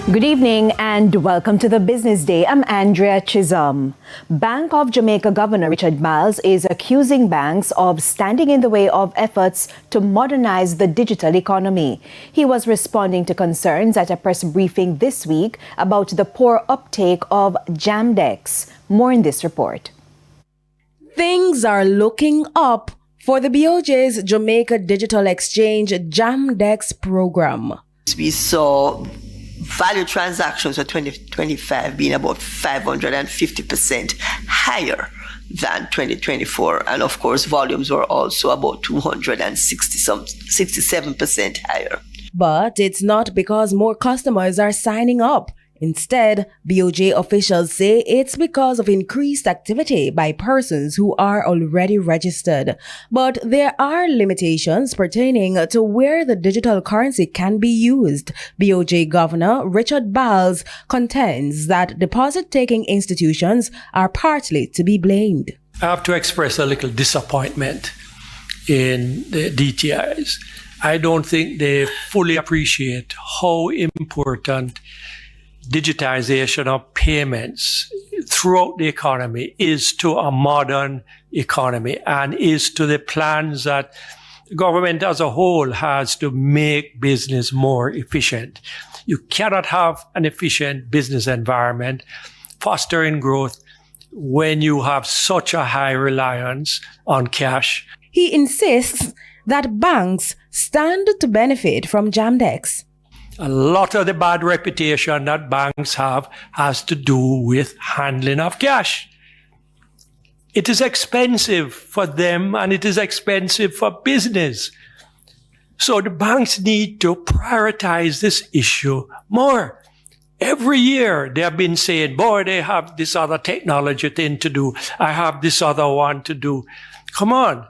Good evening and welcome to the Business Day. I'm Andrea Chisholm. Bank of Jamaica Governor Richard Miles is accusing banks of standing in the way of efforts to modernize the digital economy. He was responding to concerns at a press briefing this week about the poor uptake of Jamdex. More in this report. Things are looking up for the BOJ's Jamaica Digital Exchange Jamdex program. We saw value transactions for 2025 being about 550% higher than 2024. And of course, volumes were also about 67% higher. But it's not because more customers are signing up. Instead, BOJ officials say it's because of increased activity by persons who are already registered. But there are limitations pertaining to where the digital currency can be used. BOJ Governor Richard Miles contends that deposit-taking institutions are partly to be blamed. I have to express a little disappointment in the DTIs. I don't think they fully appreciate how important digitization of payments throughout the economy is to a modern economy and is to the plans that the government as a whole has to make business more efficient. You cannot have an efficient business environment fostering growth when you have such a high reliance on cash. He insists that banks stand to benefit from Jamdex. A lot of the bad reputation that banks have has to do with handling of cash. It is expensive for them and it is expensive for business. So the banks need to prioritize this issue more. Every year they have been saying, boy, they have this other technology thing to do. I have this other one to do. Come on.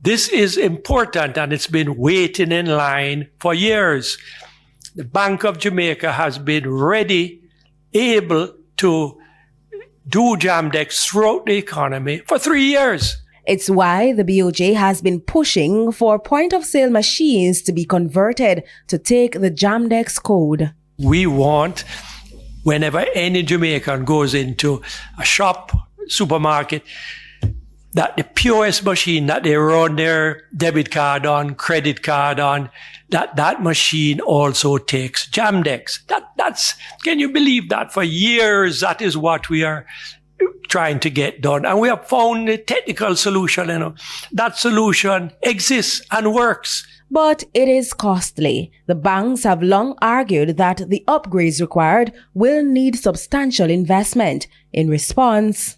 This is important and it's been waiting in line for years. The Bank of Jamaica has been ready, able to do Jamdex throughout the economy for 3 years. It's why the BOJ has been pushing for point-of-sale machines to be converted to take the Jamdex code. We want, whenever any Jamaican goes into a shop, supermarket, that the POS machine that they run their debit card on, credit card on, that machine also takes Jamdex. That's, can you believe that? For years, that is what we are trying to get done. And we have found a technical solution, That solution exists and works. But it is costly. The banks have long argued that the upgrades required will need substantial investment. In response,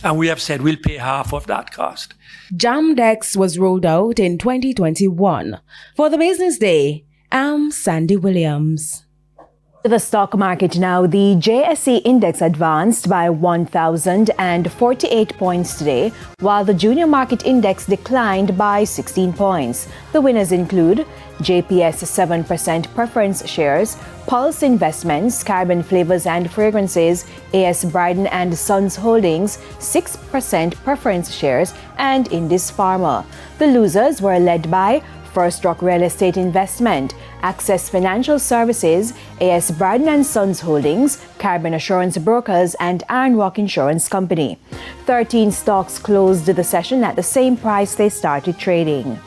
and we have said we'll pay half of that cost. Jamdex was rolled out in 2021. For the Business Day, I'm Sandy Williams. To the stock market now, the JSE index advanced by 1,048 points today, while the junior market index declined by 16 points. The winners include JPS 7% preference shares, Pulse Investments, Caribbean Flavors and Fragrances, AS Bryden and Sons Holdings, 6% preference shares, and Indus Pharma. The losers were led by First Rock Real Estate Investment, Access Financial Services, AS Bryden and Sons Holdings, Caribbean Assurance Brokers, and Iron Rock Insurance Company. 13 stocks closed the session at the same price they started trading.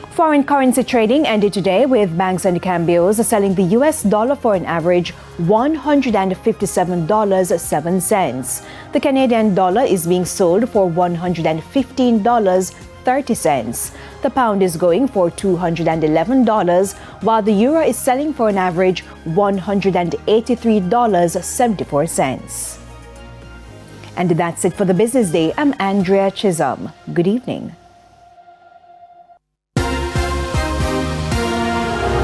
Foreign currency trading ended today with banks and cambios selling the US dollar for an average $157.07. The Canadian dollar is being sold for $115.30. The pound is going for $211, while the euro is selling for an average $183.74. And that's it for the Business Day. I'm Andrea Chisholm. Good evening.